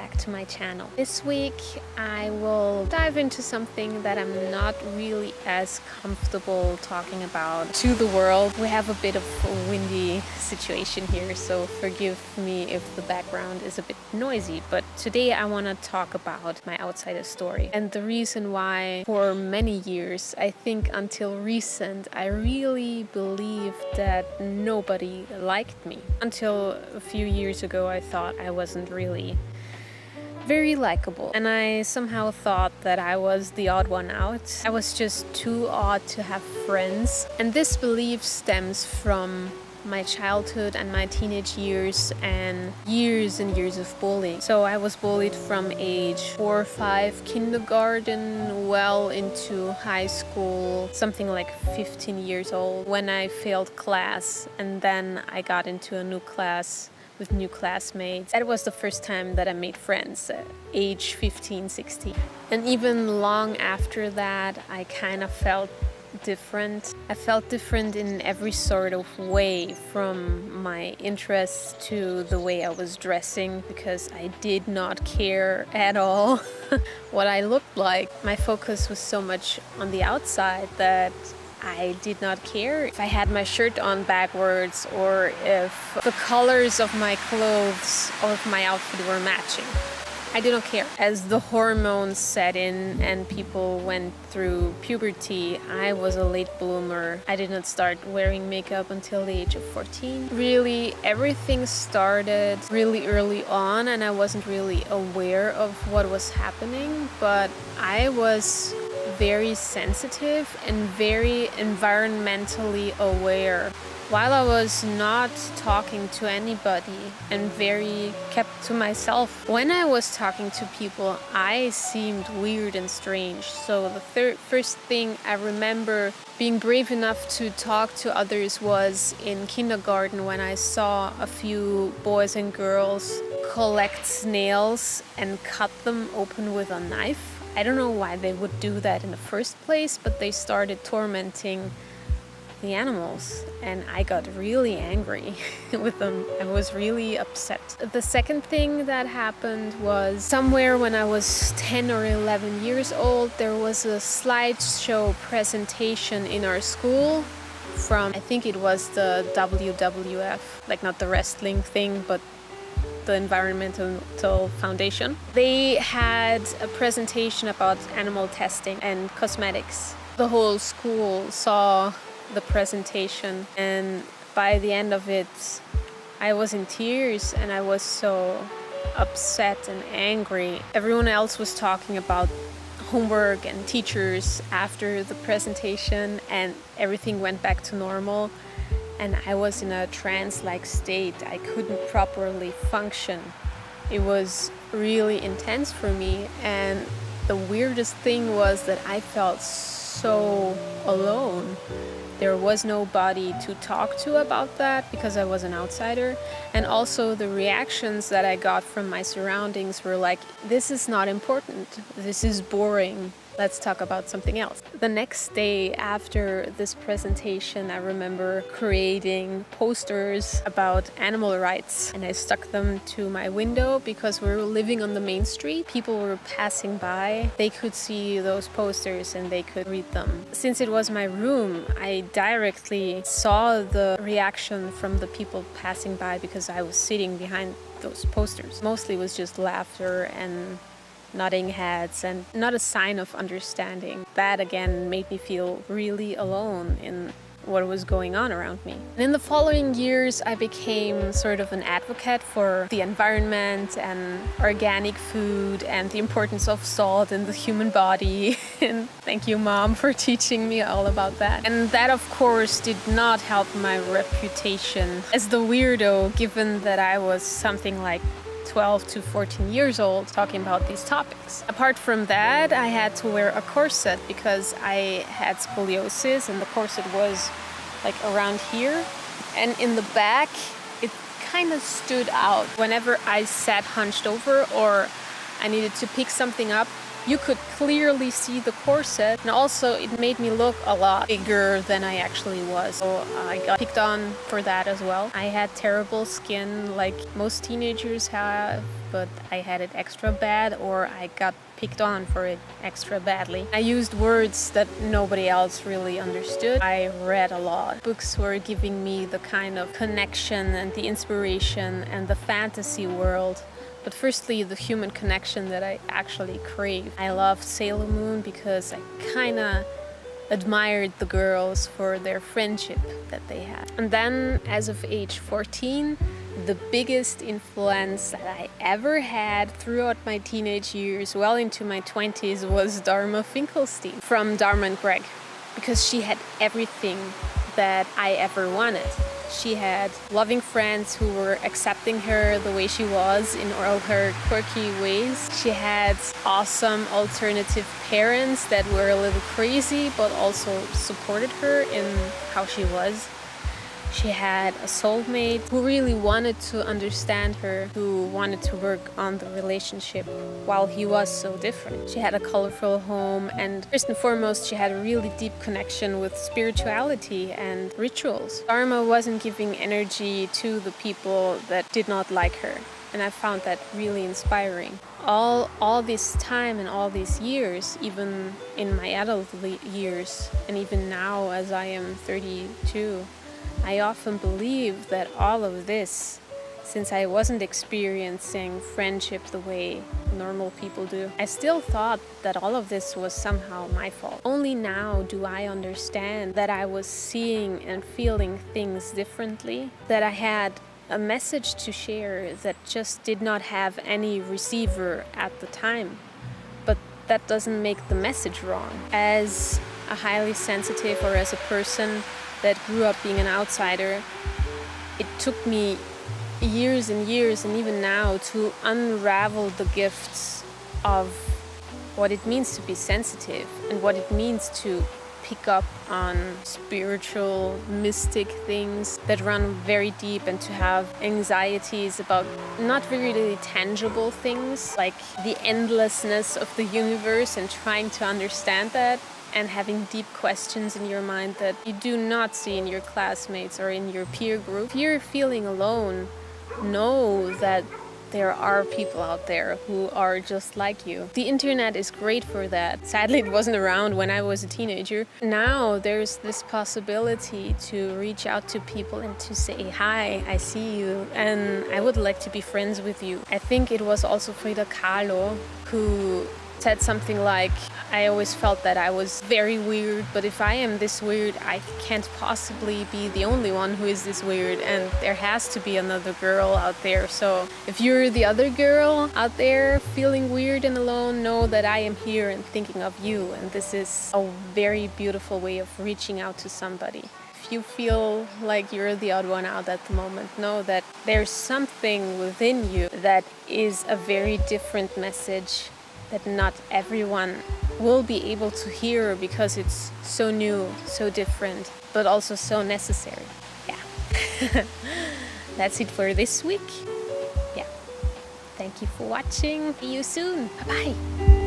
back to my channel. This week I will dive into something that I'm not really as comfortable talking about to the world. We have a bit of a windy situation here, so forgive me if the background is a bit noisy, but today I want to talk about my outsider story and the reason why for many years, I think until recent, I really believed that nobody liked me. Until a few years ago I thought I wasn't really very likable, and I somehow thought that I was the odd one out. I was just too odd to have friends, and this belief stems from my childhood and my teenage years and years of bullying. So I was bullied from age 4 or 5, kindergarten, well into high school, something like 15 years old, when I failed class, and then I got into a new class with new classmates. That was the first time that I made friends at age 15, 16. And even long after that, I kind of felt different. I felt different in every sort of way, from my interests to the way I was dressing, because I did not care at all what I looked like. My focus was so much on the outside that I did not care if I had my shirt on backwards or if the colors of my clothes or if my outfit were matching. I did not care. As the hormones set in and people went through puberty, I was a late bloomer. I did not start wearing makeup until the age of 14. Really, everything started really early on, and I wasn't really aware of what was happening, but I was very sensitive and very environmentally aware. While I was not talking to anybody and very kept to myself, when I was talking to people, I seemed weird and strange. So the first thing I remember being brave enough to talk to others was in kindergarten, when I saw a few boys and girls collect snails and cut them open with a knife. I don't know why they would do that in the first place, but they started tormenting the animals, and I got really angry with them. I was really upset. The second thing that happened was somewhere when I was 10 or 11 years old, there was a slideshow presentation in our school from, I think it was the WWF, like not the wrestling thing, but the Environmental Foundation. They had a presentation about animal testing and cosmetics. The whole school saw the presentation, and by the end of it I was in tears and I was so upset and angry. Everyone else was talking about homework and teachers after the presentation, and everything went back to normal, and I was in a trance-like state. I couldn't properly function. It was really intense for me, and the weirdest thing was that I felt so alone. There was nobody to talk to about that because I was an outsider. And also the reactions that I got from my surroundings were like, this is not important, this is boring, let's talk about something else. The next day after this presentation, I remember creating posters about animal rights, and I stuck them to my window because we were living on the main street. People were passing by, they could see those posters and they could read them. Since it was my room, I directly saw the reaction from the people passing by because I was sitting behind those posters. Mostly it was just laughter and nodding heads and not a sign of understanding. That again made me feel really alone in what was going on around me. And in the following years, I became sort of an advocate for the environment and organic food and the importance of salt in the human body. And thank you, Mom, for teaching me all about that. And that, of course, did not help my reputation as the weirdo, given that I was something like 12 to 14 years old talking about these topics. Apart from that, I had to wear a corset because I had scoliosis, and the corset was like around here, and in the back it kind of stood out. Whenever I sat hunched over or I needed to pick something up, you could clearly see the corset, and also it made me look a lot bigger than I actually was. So I got picked on for that as well. I had terrible skin like most teenagers have, but I had it extra bad, or I got picked on for it extra badly. I used words that nobody else really understood. I read a lot. Books were giving me the kind of connection and the inspiration and the fantasy world. But firstly, the human connection that I actually crave. I loved Sailor Moon because I kind of admired the girls for their friendship that they had. And then, as of age 14, the biggest influence that I ever had throughout my teenage years, well into my 20s, was Dharma Finkelstein from Dharma and Greg, because she had everything that I ever wanted. She had loving friends who were accepting her the way she was in all her quirky ways. She had awesome alternative parents that were a little crazy but also supported her in how she was. She had a soulmate who really wanted to understand her, who wanted to work on the relationship while he was so different. She had a colorful home, and first and foremost, she had a really deep connection with spirituality and rituals. Dharma wasn't giving energy to the people that did not like her, and I found that really inspiring. All this time and all these years, even in my adult years, and even now as I am 32, I often believe that all of this, since I wasn't experiencing friendship the way normal people do, I still thought that all of this was somehow my fault. Only now do I understand that I was seeing and feeling things differently, that I had a message to share that just did not have any receiver at the time. But that doesn't make the message wrong. As a highly sensitive, or as a person that grew up being an outsider, it took me years and years, and even now, to unravel the gifts of what it means to be sensitive and what it means to pick up on spiritual, mystic things that run very deep, and to have anxieties about not really tangible things like the endlessness of the universe, and trying to understand that, and having deep questions in your mind that you do not see in your classmates or in your peer group. If you're feeling alone, know that there are people out there who are just like you. The internet is great for that. Sadly, it wasn't around when I was a teenager. Now there's this possibility to reach out to people and to say, hi, I see you, and I would like to be friends with you. I think it was also Frida Kahlo who said something like, I always felt that I was very weird, but if I am this weird, I can't possibly be the only one who is this weird, and there has to be another girl out there. So if you're the other girl out there feeling weird and alone, know that I am here and thinking of you, and this is a very beautiful way of reaching out to somebody. If you feel like you're the odd one out at the moment, know that there's something within you that is a very different message that not everyone will be able to hear, because it's so new, so different, but also so necessary. Yeah. That's it for this week. Yeah. Thank you for watching. See you soon. Bye-bye.